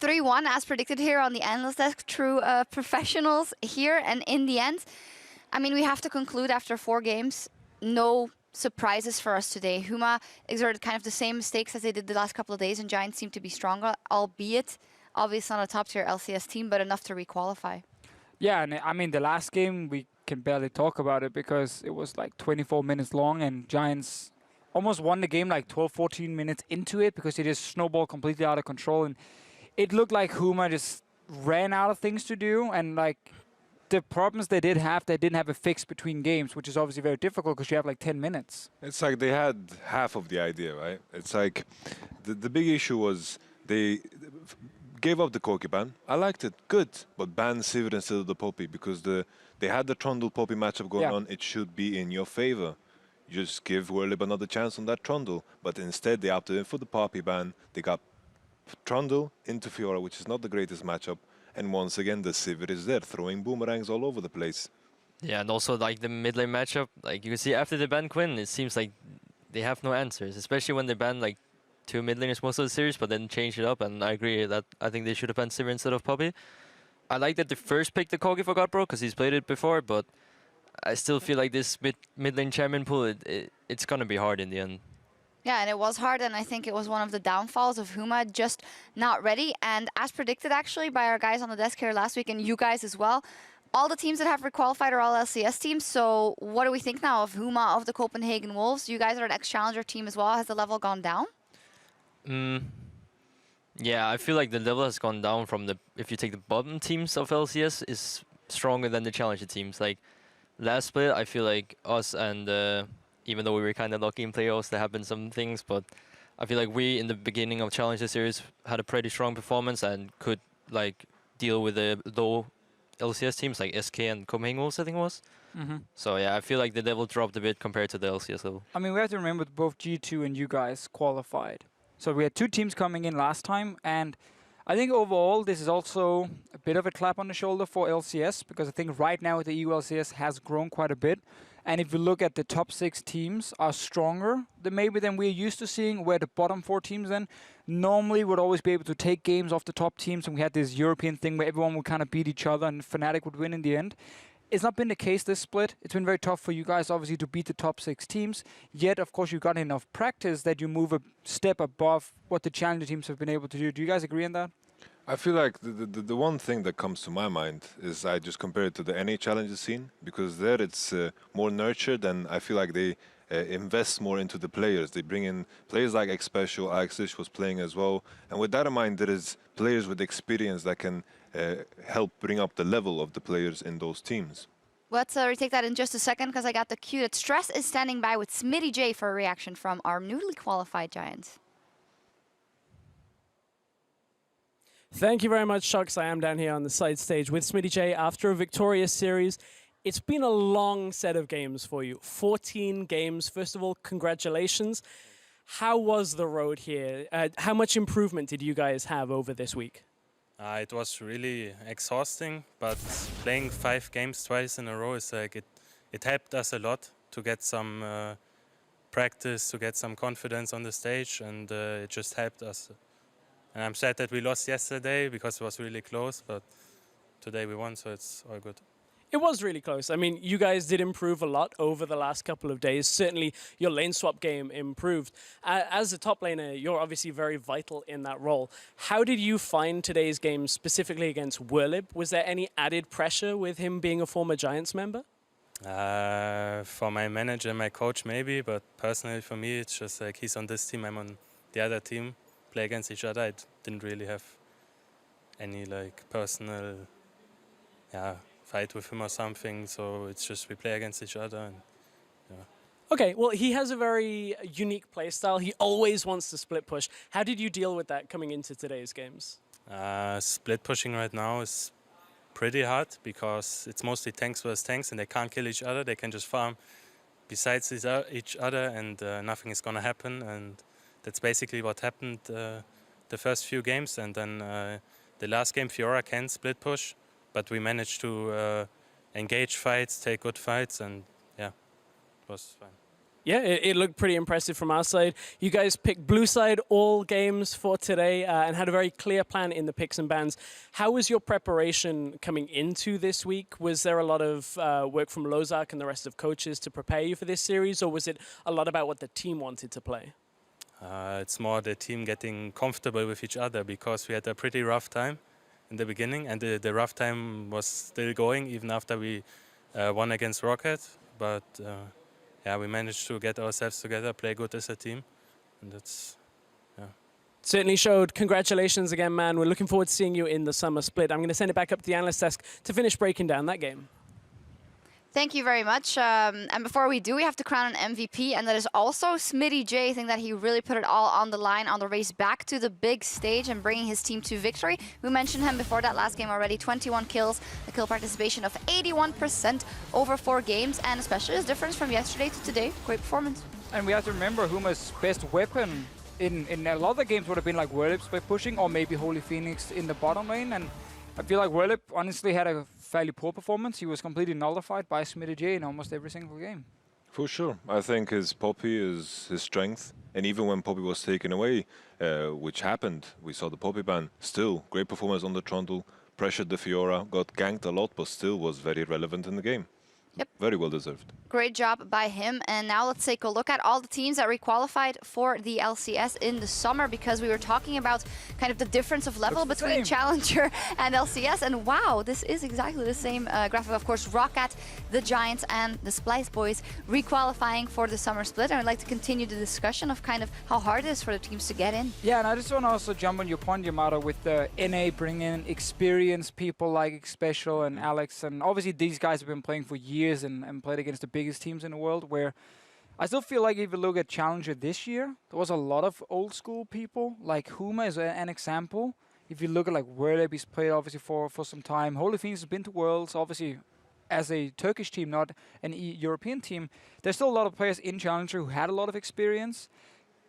3-1 as predicted here on the analyst desk. True professionals here. And in the end, I mean, we have to conclude after 4 games, no surprises for us today. Huma exerted kind of the same mistakes as they did the last couple of days, and Giants seem to be stronger, albeit obviously not a top-tier LCS team, but enough to requalify. Yeah, and I mean, the last game, we can barely talk about it because it was like 24 minutes long, and Giants almost won the game like 12, 14 minutes into it because they just snowballed completely out of control. And it looked like Huma just ran out of things to do, and like the problems they didn't have a fix between games, which is obviously very difficult because you have like 10 minutes. It's like they had half of the idea, right? It's like the big issue was they gave up the Corki ban. I liked it, good, but ban Sivir instead of the Poppy because they had the Trundle Poppy matchup going on. It should be in your favor. You just give Werlib another chance on that Trundle, but instead they opted in for the Poppy ban. They got Trundle into Fiora, which is not the greatest matchup. And once again, the Sivir is there, throwing boomerangs all over the place. Yeah, and also like the mid lane matchup, like you can see after they ban Quinn, it seems like they have no answers, especially when they ban like 2 mid laners most of the series, but then change it up. And I agree that I think they should have banned Sivir instead of Poppy. I like that they first picked the Corgi for Godbro because he's played it before, but I still feel like this mid lane champion pool, it's gonna be hard in the end. Yeah, and it was hard, and I think it was one of the downfalls of Huma, just not ready. And as predicted, actually, by our guys on the desk here last week, and you guys as well, all the teams that have requalified are all LCS teams. So what do we think now of Huma, of the Copenhagen Wolves? You guys are an ex-challenger team as well. Has the level gone down? Yeah, I feel like the level has gone down from if you take the bottom teams of LCS, is stronger than the challenger teams. Like last split, I feel like us and even though we were kind of lucky in playoffs, there have been some things, but I feel like we, in the beginning of Challenger Series, had a pretty strong performance and could like deal with the low LCS teams like SK and Copenhagen Wolves, I think it was. So yeah, I feel like the level dropped a bit compared to the LCS level. I mean, we have to remember that both G2 and you guys qualified. So we had 2 teams coming in last time, and I think overall this is also a bit of a clap on the shoulder for LCS, because I think right now the EU LCS has grown quite a bit. And if you look at the top 6 teams are stronger than maybe than we're used to seeing, where the bottom 4 teams then normally would always be able to take games off the top teams, and we had this European thing where everyone would kind of beat each other and Fnatic would win in the end. It's not been the case this split. It's been very tough for you guys, obviously, to beat the top 6 teams. Yet, of course, you've got enough practice that you move a step above what the challenger teams have been able to do. Do you guys agree on that? I feel like the one thing that comes to my mind is I just compare it to the NA challenger scene, because there it's more nurtured, and I feel like they invest more into the players. They bring in players like Xpecial, Alexish was playing as well. And with that in mind, there is players with experience that can help bring up the level of the players in those teams. Let's retake that in just a second, because I got the cue that Stress is standing by with Smitty J for a reaction from our newly qualified Giants. Thank you very much, Shucks. I am down here on the side stage with Smitty J after a victorious series. It's been a long set of games for you. 14 games. First of all, congratulations. How was the road here? How much improvement did you guys have over this week? It was really exhausting, but playing 5 games twice in a row is like it helped us a lot to get some practice, to get some confidence on the stage, and it just helped us. And I'm sad that we lost yesterday because it was really close, but today we won, so it's all good. It was really close. I mean, you guys did improve a lot over the last couple of days. Certainly, your lane swap game improved. As a top laner, you're obviously very vital in that role. How did you find today's game specifically against Werlib? Was there any added pressure with him being a former Giants member? For my manager and my coach, maybe, but personally for me, it's just like he's on this team, I'm on the other team. Play against each other. I didn't really have any like personal fight with him or something, so it's just we play against each other. And Okay, well, he has a very unique playstyle. He always wants to split push. How did you deal with that coming into today's games? Split pushing right now is pretty hard because it's mostly tanks versus tanks, and they can't kill each other. They can just farm besides each other, and nothing is gonna happen. And that's basically what happened the first few games, and then the last game Fiora can split push, but we managed to engage fights, take good fights, and yeah, it was fine. Yeah, it looked pretty impressive from our side. You guys picked blue side all games for today and had a very clear plan in the picks and bans. How was your preparation coming into this week? Was there a lot of work from Lozak and the rest of coaches to prepare you for this series, or was it a lot about what the team wanted to play? It's more the team getting comfortable with each other because we had a pretty rough time in the beginning, and the rough time was still going even after we won against Rocket. But yeah, we managed to get ourselves together, play good as a team, and that's, yeah. Certainly showed. Congratulations again, man. We're looking forward to seeing you in the summer split. I'm going to send it back up to the analyst desk to finish breaking down that game. Thank you very much. And before we do, we have to crown an MVP, and that is also Smitty J. I think that he really put it all on the line on the race back to the big stage and bringing his team to victory. We mentioned him before that last game already. 21 kills, a kill participation of 81% over 4 games, and especially his difference from yesterday to today. Great performance. And we have to remember Huma's best weapon in a lot of the games would have been like Werlip's by pushing, or maybe Holy Phoenix in the bottom lane. And I feel like Werlip honestly had a fairly poor performance. He was completely nullified by Smitty J in almost every single game. For sure. I think his Poppy is his strength. And even when Poppy was taken away, which happened, we saw the Poppy ban. Still, great performance on the Trundle, pressured the Fiora, got ganked a lot, but still was very relevant in the game. Yep. Very well deserved. Great job by him. And now let's take a look at all the teams that requalified for the LCS in the summer, because we were talking about kind of the difference of level between Challenger and LCS. And wow, this is exactly the same graphic. Of course, Roccat, the Giants, and the Splice Boys requalifying for the summer split. And I'd like to continue the discussion of kind of how hard it is for the teams to get in. Yeah, and I just want to also jump on your point, Yamato, with the NA bringing in experienced people like Special and Alex. And obviously these guys have been playing for years and played against the biggest teams in the world, where I still feel like if you look at Challenger this year, there was a lot of old school people. Like Huma is an example. If you look at like Werlip, he's played obviously for some time. Holy Phoenix has been to Worlds, obviously as a Turkish team, not an European team. There's still a lot of players in Challenger who had a lot of experience.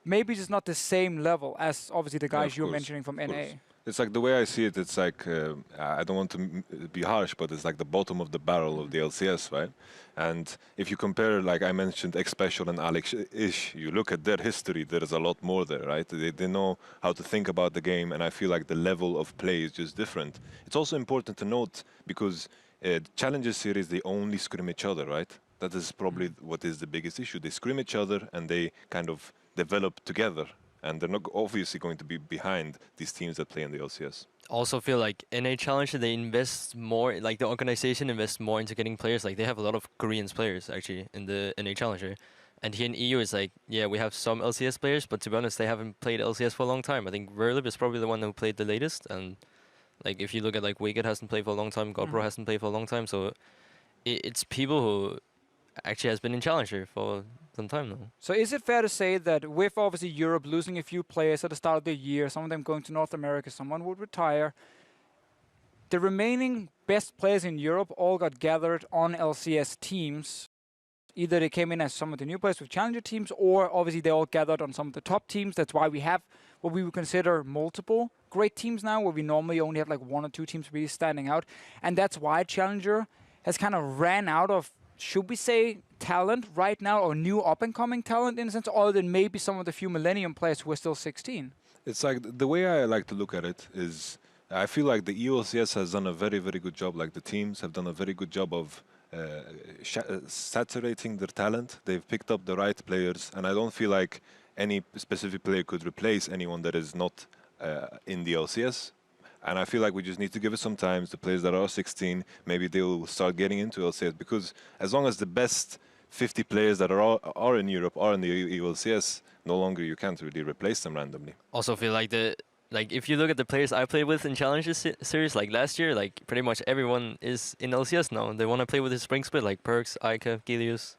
Maybe just not the same level as obviously the guys you were mentioning from NA. It's like the way I see it, it's like, I don't want to be harsh, but it's like the bottom of the barrel of the LCS, right? And if you compare, like I mentioned, X-Special and Alex-ish, you look at their history, there is a lot more there, right? They know how to think about the game, and I feel like the level of play is just different. It's also important to note, because Challenger series, they only scrim each other, right? That is probably what is the biggest issue. They scrim each other, and they kind of develop together. And they're not obviously going to be behind these teams that play in the LCS. Also feel like NA Challenger, they invest more, like the organization invests more into getting players. Like they have a lot of Korean players actually in the NA Challenger. And here in EU, it's like, yeah, we have some LCS players, but to be honest, they haven't played LCS for a long time. I think Werlip is probably the one who played the latest. And like if you look at like Wicked hasn't played for a long time, Godbro hasn't played for a long time. So it's people who actually has been in Challenger for some time now. So is it fair to say that with obviously Europe losing a few players at the start of the year, some of them going to North America, someone would retire, the remaining best players in Europe all got gathered on LCS teams? Either they came in as some of the new players with Challenger teams, or obviously they all gathered on some of the top teams. That's why we have what we would consider multiple great teams now, where we normally only have like 1 or 2 teams really standing out. And that's why Challenger has kind of ran out of, should we say, talent right now, or new up-and-coming talent in a sense, other than maybe some of the few Millennium players who are still 16? It's like, the way I like to look at it is, I feel like the ELCS has done a very, very good job. Like the teams have done a very good job of saturating their talent. They've picked up the right players, and I don't feel like any specific player could replace anyone that is not in the LCS. And I feel like we just need to give it some time. The players that are 16, maybe they will start getting into LCS, because as long as the best 50 players that are in Europe are in the LCS, no longer you can't really replace them randomly. Also feel like if you look at the players I played with in Challenger series, like last year, like pretty much everyone is in LCS now. They want to play with the spring split, like Perks, Ica, Gilius,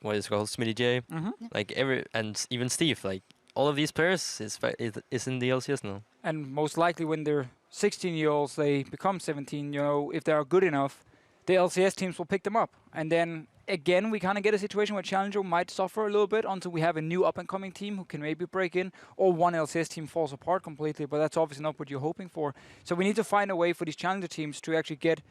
what is it called, Smitty J, like and even Steve. Like all of these players is in the LCS now. And most likely when they're 16-year-olds, they become 17, you know, if they are good enough, the LCS teams will pick them up. And then again, we kind of get a situation where Challenger might suffer a little bit until we have a new up-and-coming team who can maybe break in, or one LCS team falls apart completely, but that's obviously not what you're hoping for. So we need to find a way for these Challenger teams to actually get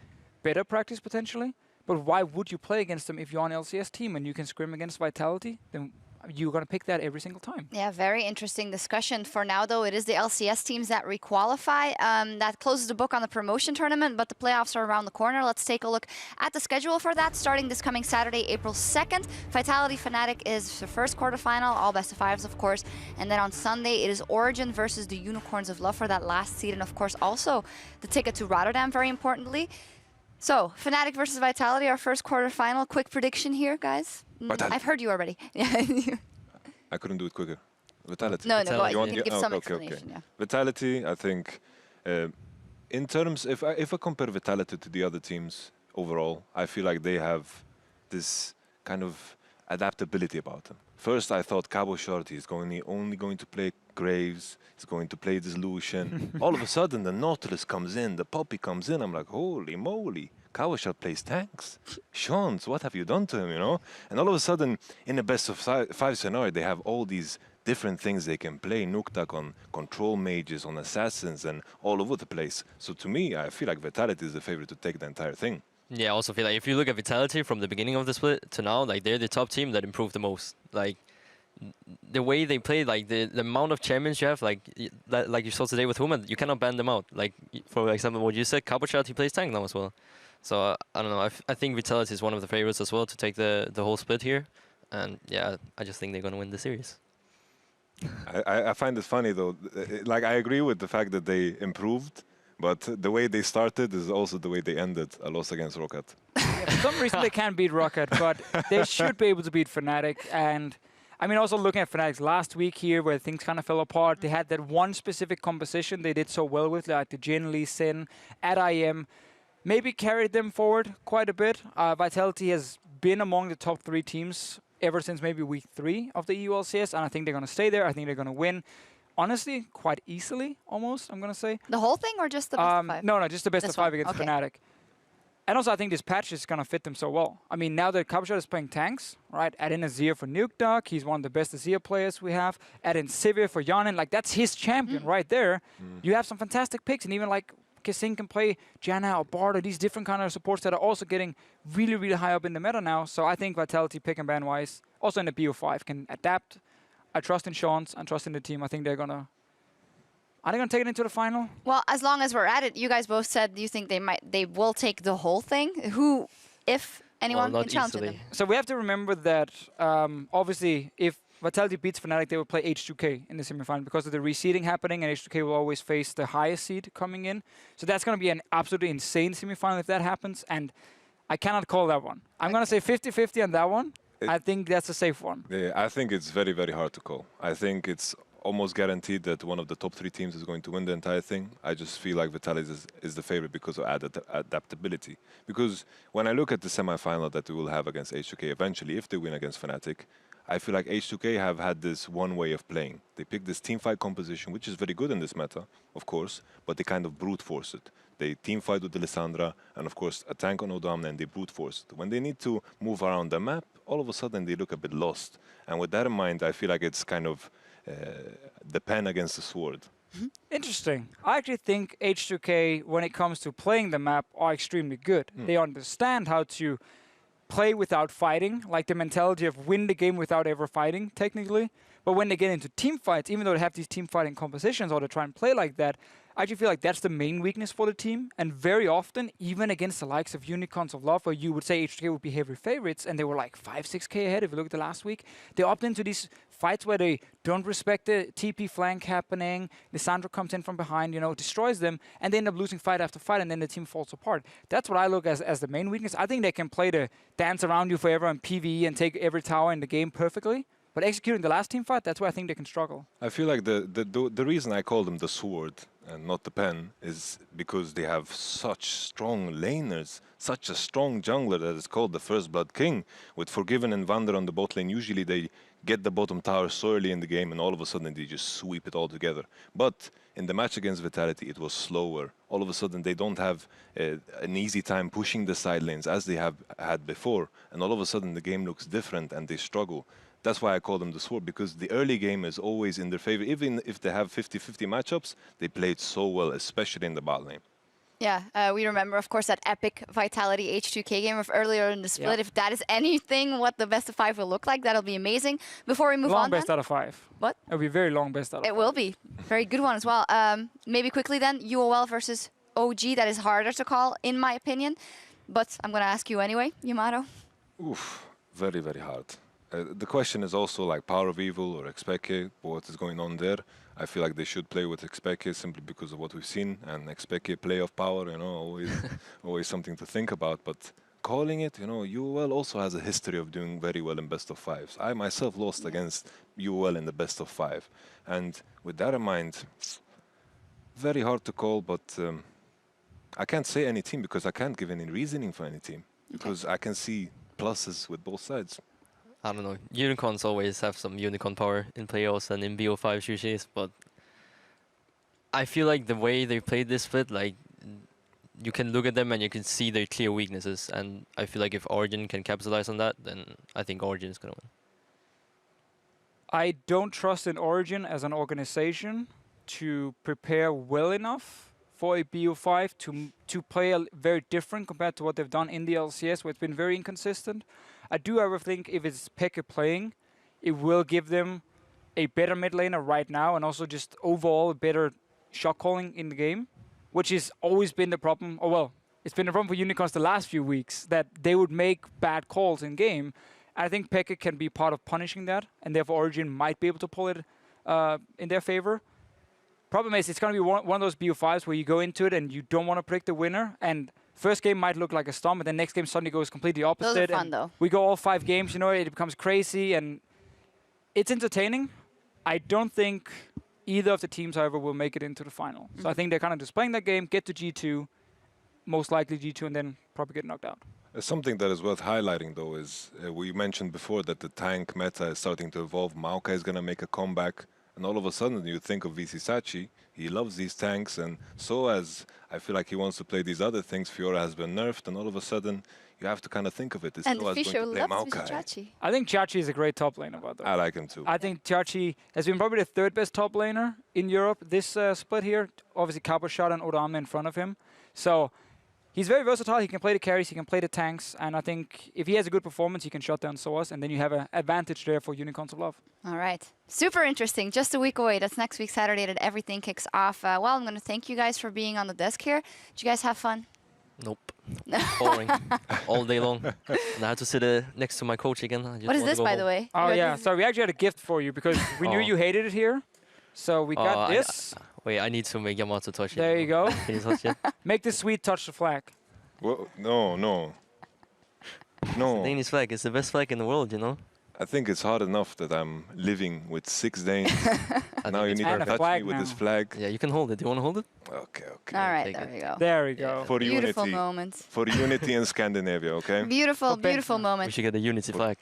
better practice potentially, But why would you play against them if you're on LCS team and you can scrim against Vitality? Then you're going to pick that every single time. Yeah, very interesting discussion. For now, though, it is the LCS teams that requalify. That closes the book on the promotion tournament, but the playoffs are around the corner. Let's take a look at the schedule for that, starting this coming Saturday, April 2nd. Vitality Fnatic is the first quarterfinal, all best of fives, of course. And then on Sunday, it is Origen versus the Unicorns of Love for that last seed. And, of course, also the ticket to Rotterdam, very importantly. So, Fnatic versus Vitality, our first quarterfinal. Quick prediction here, guys. I've heard you already. I couldn't do it quicker. Vitality. No, go Vitality. ahead. You can give some okay. explanation. Yeah. Vitality, I think, in terms, if I compare Vitality to the other teams overall, I feel like they have this kind of adaptability about them. First, I thought Cabo Shorty is only going to play Graves, he's going to play Dissolution. All of a sudden, the Nautilus comes in, the Poppy comes in. I'm like, holy moly, Cabo Short plays tanks. Shons, what have you done to him, you know? And all of a sudden, in the best of five scenario, they have all these different things they can play. Nuktak on control mages, on assassins, and all over the place. So to me, I feel like Vitality is the favorite to take the entire thing. Yeah, I also feel like if you look at Vitality from the beginning of the split to now, like they're the top team that improved the most. Like the way they play, like the amount of champions you have, like you saw today with Huma, you cannot ban them out. Like for example, what you said, Cabochard, he plays tank now as well. So I don't know. I think Vitality is one of the favorites as well to take the whole split here, and yeah, I just think they're gonna win the series. I find it funny though. Like I agree with the fact that they improved. But the way they started is also the way they ended a loss against Rocket. Yeah, for some reason they can't beat Rocket, but they should be able to beat Fnatic. And I mean, also looking at Fnatic's last week here, where things kind of fell apart, they had that one specific composition they did so well with, like the Jin, Lee Sin at IM, maybe carried them forward quite a bit. Vitality has been among the top 3 teams ever since maybe week 3 of the EU LCS, and I think they're going to stay there. I think they're going to win. Honestly, quite easily, almost, I'm going to say. The whole thing or just the best of 5? No, just the best This of 5 one, against okay. Fnatic. And also, I think this patch is going to fit them so well. I mean, now that Cabochard is playing tanks, right? Add in Azir for Nukeduck. He's one of the best Azir players we have. Add in Sivir for Yanin. Like, that's his champion right there. You have some fantastic picks. And even, like, Kissing can play Janna or Bard or these different kind of supports that are also getting really, really high up in the meta now. So I think Vitality, pick and ban-wise, also in the BO5, can adapt. I trust in Shons. I trust in the team. I think they're going to... Are they going to take it into the final? Well, as long as we're at it, you guys both said you think they will take the whole thing. Who, if anyone, Well, can not challenge them? easily. So we have to remember that, obviously, if Vitality beats Fnatic, they will play H2K in the semifinal because of the reseeding happening, and H2K will always face the highest seed coming in. So that's going to be an absolutely insane semifinal if that happens, and I cannot call that one. I'm going to say 50-50 on that one. I think that's a safe one. Yeah, I think it's very, very hard to call. I think it's almost guaranteed that one of the top 3 teams is going to win the entire thing. I just feel like Vitality is the favorite because of adaptability. Because when I look at the semi-final that we will have against H2K eventually, if they win against Fnatic, I feel like H2K have had this one way of playing. They pick this teamfight composition, which is very good in this meta, of course, but they kind of brute force it. They teamfight with Lissandra, and of course a tank on Odamna, and they brute force it. When they need to move around the map, all of a sudden they look a bit lost. And with that in mind, I feel like it's kind of the pen against the sword. Interesting. I actually think H2K, when it comes to playing the map, are extremely good. They understand how to play without fighting, like the mentality of win the game without ever fighting, technically. But when they get into team fights, even though they have these team fighting compositions or they try and play like that, I actually feel like that's the main weakness for the team. And very often, even against the likes of Unicorns of Love, where you would say H2K would be heavy favorites, and they were like 5-6K ahead if you look at the last week, they opt into these fights where they don't respect the TP flank happening, Lissandra comes in from behind, you know, destroys them, and they end up losing fight after fight, and then the team falls apart. That's what I look as the main weakness. I think they can play the dance around you forever on PvE and take every tower in the game perfectly. But executing the last team fight, that's where I think they can struggle. I feel like the reason I call them the sword and not the pen is because they have such strong laners, such a strong jungler that is called the First Blood King. With Forgiven and Vander on the bot lane, usually they get the bottom tower so early in the game and all of a sudden they just sweep it all together. But in the match against Vitality, it was slower. All of a sudden they don't have an easy time pushing the side lanes as they have had before. And all of a sudden the game looks different and they struggle. That's why I call them the sword, because the early game is always in their favor. Even if they have 50-50 matchups, they play it so well, especially in the bot lane. Yeah, we remember, of course, that epic Vitality H2K game of earlier in the split. If that is anything what the best of 5 will look like, that'll be amazing. Before we move Long on, best then, out of 5. What? It'll be very long best out of 5. it will be. Very good one as well. Maybe quickly then, UOL versus OG. That is harder to call, in my opinion. But I'm going to ask you anyway, Yamato. Oof, very, very hard. The question is also like Power of Evil or Expeke, what is going on there. I feel like they should play with Expeke simply because of what we've seen, and Expeke play of power, you know, always something to think about. But calling it, you know, UOL also has a history of doing very well in best of 5s. I myself lost against UOL in the best of 5. And with that in mind, very hard to call, but I can't say any team because I can't give any reasoning for any team because I can see pluses with both sides. I don't know. Unicorns always have some unicorn power in playoffs and in BO5 Shushis, but I feel like the way they played this split, like, you can look at them and you can see their clear weaknesses, and I feel like if Origen can capitalize on that, then I think Origen is going to win. I don't trust in Origen as an organization to prepare well enough for a BO5 to play very different compared to what they've done in the LCS, where it's been very inconsistent. I do, however, think if it's Pekka playing, it will give them a better mid laner right now, and also just overall a better shot calling in the game, which has always been the problem. Oh well, it's been a problem for Unicorns the last few weeks, that they would make bad calls in game. I think Pekka can be part of punishing that, and therefore Origen might be able to pull it in their favor. Problem is, it's going to be one of those BO5s where you go into it and you don't want to predict the winner, and first game might look like a storm, but then next game suddenly goes completely opposite. Those are fun, and though. we go all 5 games, you know, it becomes crazy, and it's entertaining. I don't think either of the teams, however, will make it into the final. So I think they're kind of just playing that game, get to G2, most likely G2, and then probably get knocked out. Something that is worth highlighting, though, is we mentioned before that the tank meta is starting to evolve. Maokai is going to make a comeback, and all of a sudden you think of VC Sachi. He loves these tanks, and so as I feel like he wants to play these other things, Fiora has been nerfed, and all of a sudden you have to kind of think of it. It's And still as Fisher going to play loves Maokai. Chachi. I think Chachi is a great top laner, by the way. I like him too. I think Chachi has been probably the 3rd best top laner in Europe this split here. Obviously, Shot and Odamna in front of him. So he's very versatile. He can play the carries, he can play the tanks, and I think if he has a good performance, he can shut down SOAS, and then you have an advantage there for Unicorns of Love. All right. Super interesting. Just a week away. That's next week, Saturday, that everything kicks off. Well, I'm going to thank you guys for being on the desk here. Did you guys have fun? Nope. Boring. All day long. And I had to sit next to my coach again. I just What is want to this, go by home. the way? Oh, What yeah. is- So we actually had a gift for you because we knew Oh. you hated it here. So we got this. Wait, I need to make Yamato touch it. There you go. Can you touch it? Make the sweet touch the flag. Well, no. Danish flag is the best flag in the world, you know? I think it's hard enough that I'm living with 6 Danes. I Now think you it's need to And a touch me flag with this now. flag. Yeah, you can hold it. Do you want to hold it? Okay. All right, Take there it. we go. There we go. For Beautiful unity. moment. For unity in Scandinavia, okay? Beautiful, For beautiful Benson. We moment. should get the unity flag.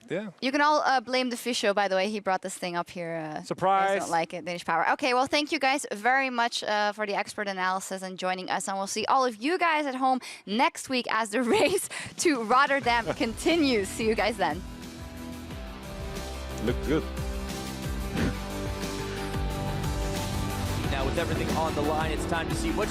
Yeah. You can all blame the fish show, by the way. He brought this thing up here. You guys Surprise. don't like it, Danish Power. Okay, well, thank you guys very much for the expert analysis and joining us. And we'll see all of you guys at home next week as the race to Rotterdam continues. See you guys then. Look good. Now with everything on the line, it's time to see which